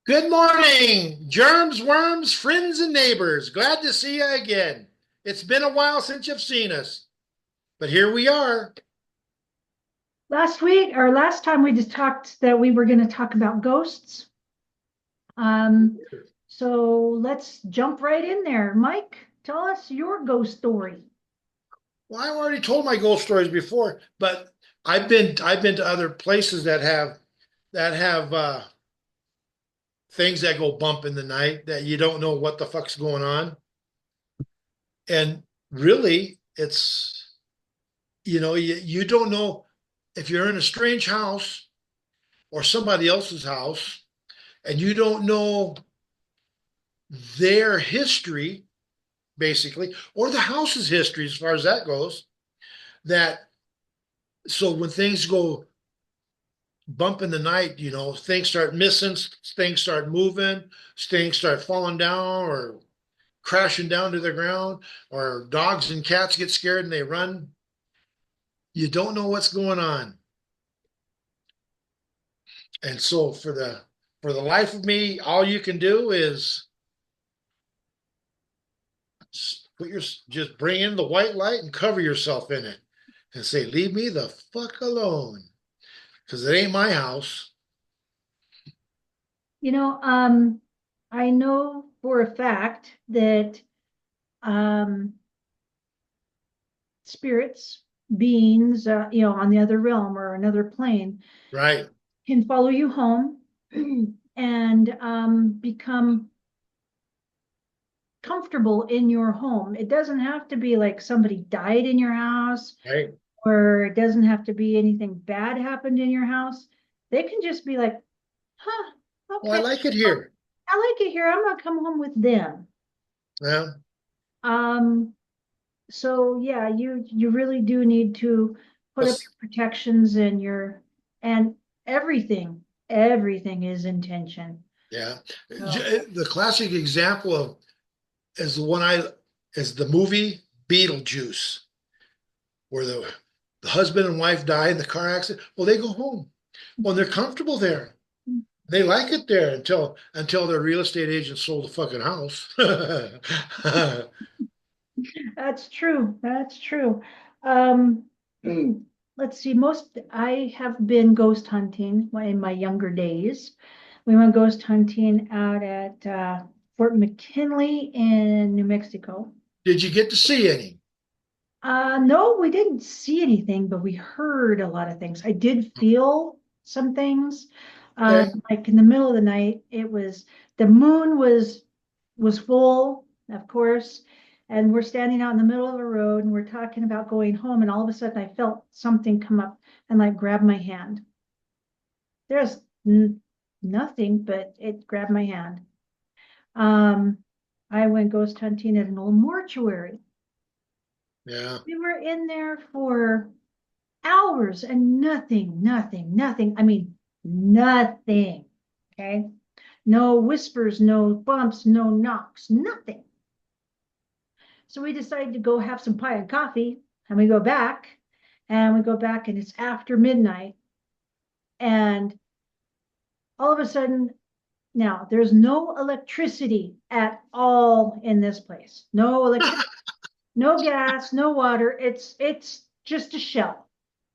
Good morning, germs, worms, friends, and neighbors. Glad to see you again. It's been a while since you've seen us, but here we are. Last week or last time we just talked that we were going to talk about ghosts. Um, so let's jump right in there. Mike, tell us your ghost story. Well, I already told my ghost stories before, but I've been to other places that have things that go bump in the night that you don't know what the fuck's going on, and really, you don't know if you're in a strange house or somebody else's house, and you don't know their history basically, or the house's history as far as that goes. That so when things go bump in the night, things start missing, things start moving, things start falling down or crashing down to the ground, or dogs and cats get scared and they run. You don't know what's going on. And so for the life of me, all you can do is just bring in the white light and cover yourself in it and say, leave me the fuck alone. Because it ain't my house. You know, I know for a fact that um, spirits, beings, on the other realm or another plane Right. can follow you home and become comfortable in your home. It doesn't have to be like somebody died in your house, Right. or it doesn't have to be anything bad happened in your house. They can just be like, huh, Well, I okay, like it here. I like it here. I'm gonna come home with them. Yeah. Um, so yeah, you really do need to put up Plus, your protections and and everything, everything is intention. yeah. So The classic example of is the one I is the movie Beetlejuice, where the husband and wife die in the car accident. Well, they go home. Well, they're comfortable there. They like it there until their real estate agent sold the fucking house. that's true. That's true. Um, let's see. I have been ghost hunting in my younger days. We went ghost hunting out at Fort McKinley in New Mexico. Did you get to see any? No, we didn't see anything, but we heard a lot of things. I did feel some things. Okay. Like in the middle of the night, the moon was full, of course, and we're standing out in the middle of the road and we're talking about going home, and all of a sudden I felt something come up and like grab my hand. There's nothing, but it grabbed my hand. Um, I went ghost hunting at an old mortuary. Yeah. We were in there for hours and nothing. I mean, nothing. Okay. No whispers, no bumps, no knocks, nothing. So we decided to go have some pie and coffee, and we go back and it's after midnight. And all of a sudden, now there's no electricity at all in this place. No electricity, no gas, no water. It's just a shell.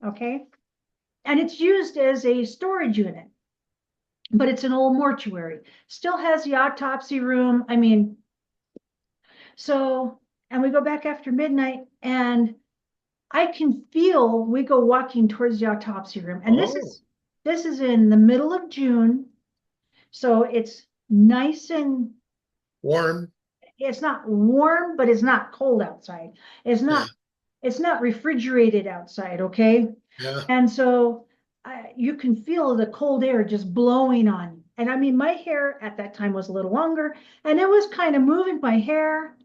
Okay. And it's used as a storage unit, but it's an old mortuary. Still has the autopsy room. I mean, so, and we go back after midnight, and I can feel we go walking towards the autopsy room. And Oh, this is in the middle of June. So it's nice and warm. it's not warm, but it's not cold outside. It's Yeah. not it's not refrigerated outside, okay? Yeah. And so you can feel the cold air just blowing on you. And I mean, my hair at that time was a little longer, and it was kind of moving my hair.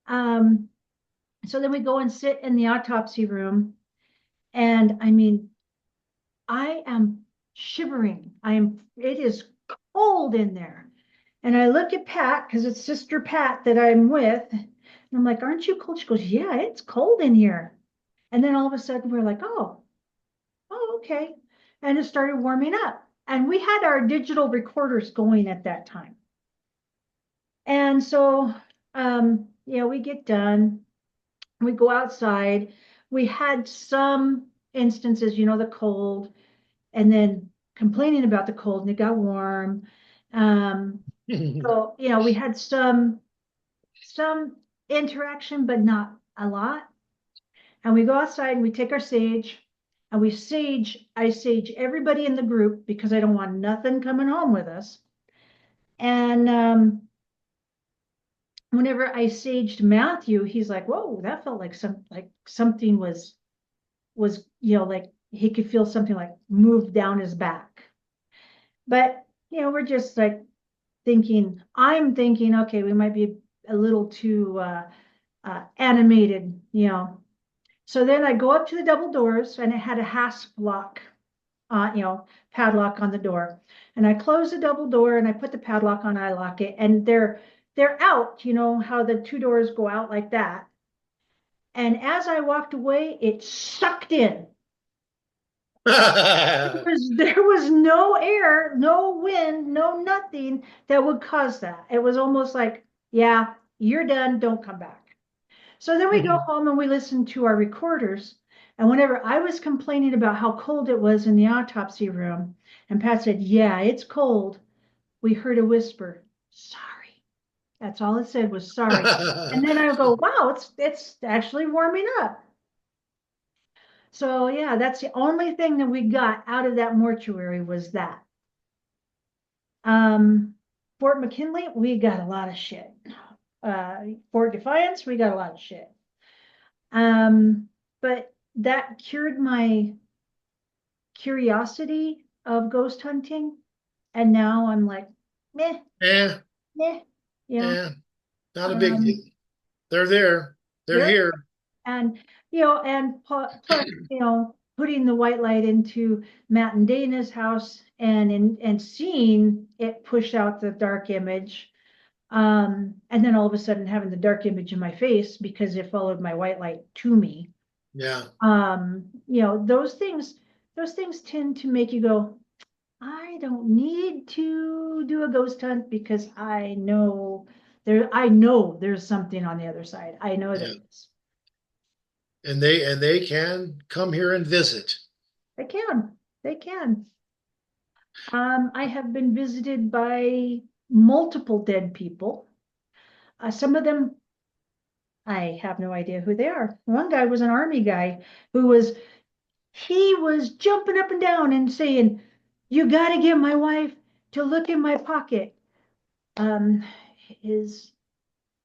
Um, so then we go and sit in the autopsy room. And I mean, I am shivering. it is cold in there. And I look at Pat, because it's Sister Pat that I'm with. And I'm like, aren't you cold? She goes, yeah, it's cold in here. And then all of a sudden we're like, oh, okay. And it started warming up. And we had our digital recorders going at that time. And so, we get done, we go outside. We had some instances, the cold, and then complaining about the cold, and it got warm. Um, so, we had some interaction, but not a lot. And we go outside and we take our sage and I sage everybody in the group because I don't want nothing coming home with us. And whenever I saged Matthew, he's like, whoa, that felt like something was, like he could feel something like move down his back. But, we're just like I'm thinking, okay, we might be a little too animated. So then I go up to the double doors and it had a hasp lock, padlock on the door. And I close the double door and I put the padlock on, I lock it, and they're out, how the two doors go out like that. And as I walked away, it sucked in. There was no air, no wind, no nothing that would cause that. It was almost like, yeah, you're done, don't come back. So then we go home and we listen to our recorders. And whenever I was complaining about how cold it was in the autopsy room, and Pat said, yeah, it's cold, we heard a whisper, sorry. That's all it said was sorry. And then I go, wow, it's actually warming up. So yeah, that's the only thing that we got out of that mortuary was that. Um, Fort McKinley, we got a lot of shit. Fort Defiance, we got a lot of shit. But that cured my curiosity of ghost hunting. And now I'm like, meh, Yeah, meh, you know, yeah, not a big deal. um, They're there. They're there. here. And, plus, putting the white light into Matt and Dana's house and seeing it push out the dark image. And then all of a sudden having the dark image in my face because it followed my white light to me. Yeah. Those things tend to make you go, I don't need to do a ghost hunt because I know there's something on the other side. I know there Yeah. is. And they can come here and visit. They can. They can. I have been visited by multiple dead people. Some of them, I have no idea who they are. One guy was an army guy he was jumping up and down and saying, "You got to get my wife to look in my pocket." Um, his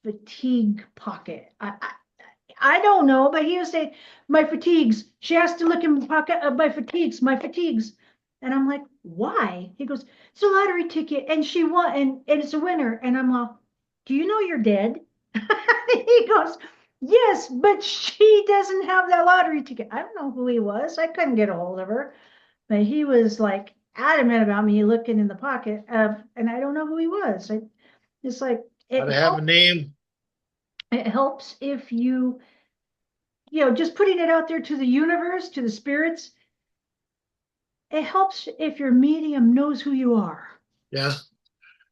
fatigue pocket. I don't know, but he was saying, my fatigues. She has to look in my pocket of my fatigues, my fatigues. And I'm like, why? He goes, it's a lottery ticket and she won and it's a winner. And I'm like, do you know you're dead? He goes, yes, but she doesn't have that lottery ticket. I don't know who he was. I couldn't get a hold of her, but he was like adamant about me looking in the pocket of, and I don't know who he was. It's like, Gotta have a name. it helps if just putting it out there to the universe, to the spirits. It helps if your medium knows who you are. Yeah.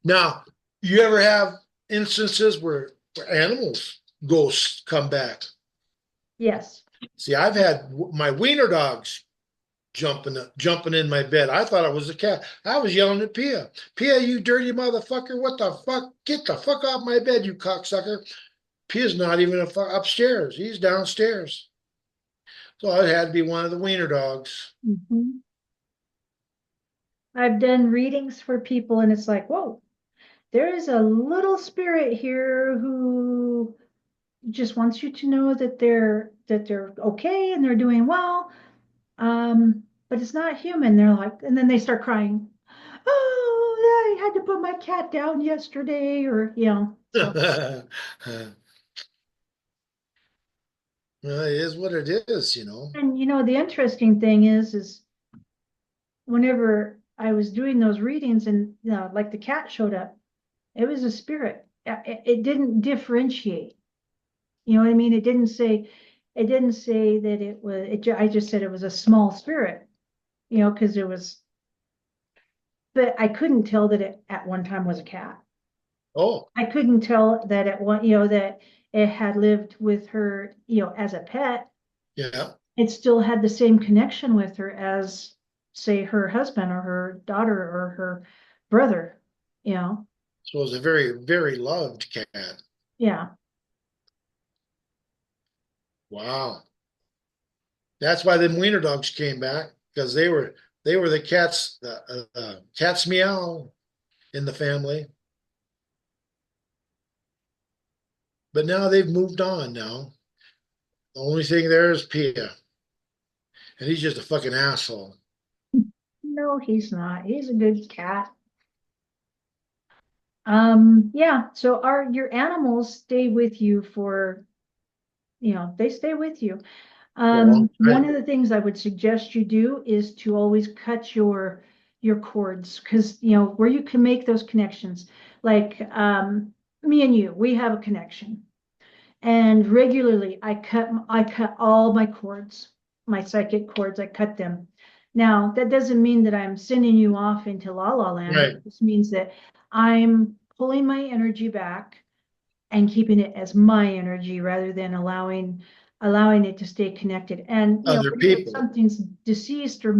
Now, you ever have instances where animals, ghosts come back? Yes. See, I've had my wiener dogs jumping in my bed. I thought it was a cat. I was yelling at Pia. Pia, you dirty motherfucker. What the fuck? Get the fuck off my bed, you cocksucker. Pia's not even upstairs. He's downstairs. So it had to be one of the wiener dogs. Mhm. I've done readings for people, and it's like, whoa, there is a little spirit here who just wants you to know that they're okay and they're doing well. But it's not human. They're like, and then they start crying. Oh, I had to put my cat down yesterday, or so. Well, it is what it is. And the interesting thing is whenever I was doing those readings and like the cat showed up, it was a spirit. It didn't differentiate. You know what I mean? It didn't say that it was. I just said it was a small spirit. Because but I couldn't tell that it at one time was a cat. Oh, I couldn't tell that at one, that it had lived with her, as a pet. yeah. It still had the same connection with her as, say, her husband or her daughter or her brother, you know? So it was a very, very loved cat. Yeah. Wow. That's why the wiener dogs came back because they were the cats, cat's meow in the family. But now they've moved on now. The only thing there is Pia, and he's just a fucking asshole. No, he's not. He's a good cat. Yeah, so your animals stay with you for, they stay with you. For a long One time. of the things I would suggest you do is to always cut your cords, because where you can make those connections. Like me and you, we have a connection. And regularly I cut all my cords, my psychic cords, I cut them. Now, that doesn't mean that I'm sending you off into la la land. Right. It just means that I'm pulling my energy back and keeping it as my energy rather than allowing it to stay connected. And Other when people. something's deceased or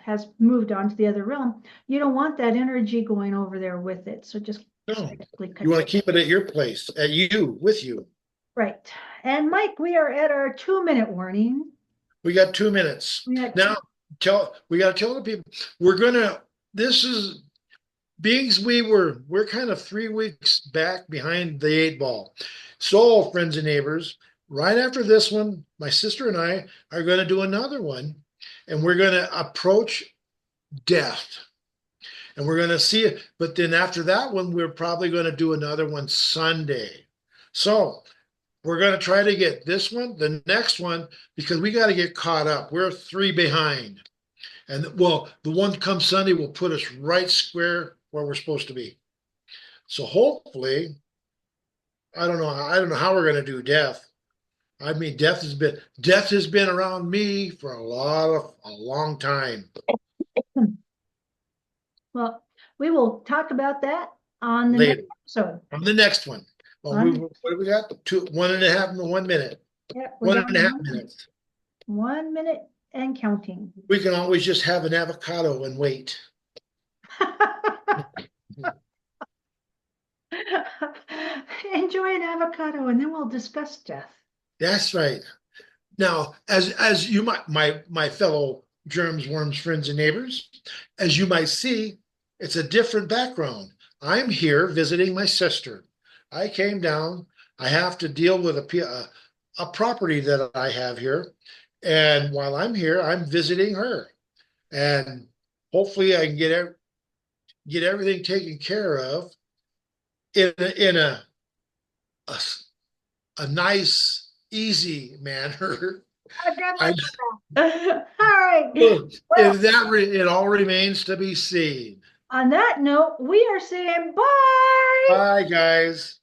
has moved on to the other realm, you don't want that energy going over there with it. So just No. psychically You cut want your to keep it at your place, at you, with you. right. And Mike, we are at our 2-minute warning. We got 2 minutes. We got Now we gotta tell the people we're gonna this is beings we're kind of 3 weeks back behind the 8 ball. So, friends and neighbors, right after this one, my sister and I are going to do another one, and we're going to approach death, and we're going to see it. But then after that one, we're probably going to do another one Sunday. So we're going to try to get this one, the next one, because we got to get caught up. We're 3 behind. And well, the one come Sunday will put us right square where we're supposed to be. So hopefully, I don't know how we're going to do death. I mean, death has been around me for a long time. well, we will talk about that on the next Later episode. on the next one. Well, On, what do we got? 1.5 and 1 minute. yeah, we're One down and a to half 1 minute. minutes. 1 minute and counting. We can always just have an avocado and wait. Enjoy an avocado and then we'll discuss death. That's right. Now, as you might my fellow germs, worms, friends, and neighbors, as you might see, it's a different background. I'm here visiting my sister. I came down. I have to deal with a property that I have here, and while I'm here, I'm visiting her, and hopefully I can get everything taken care of in a nice, easy manner. I got I my all right. Well, If it all remains to be seen. on that note, we are saying bye. Bye, guys.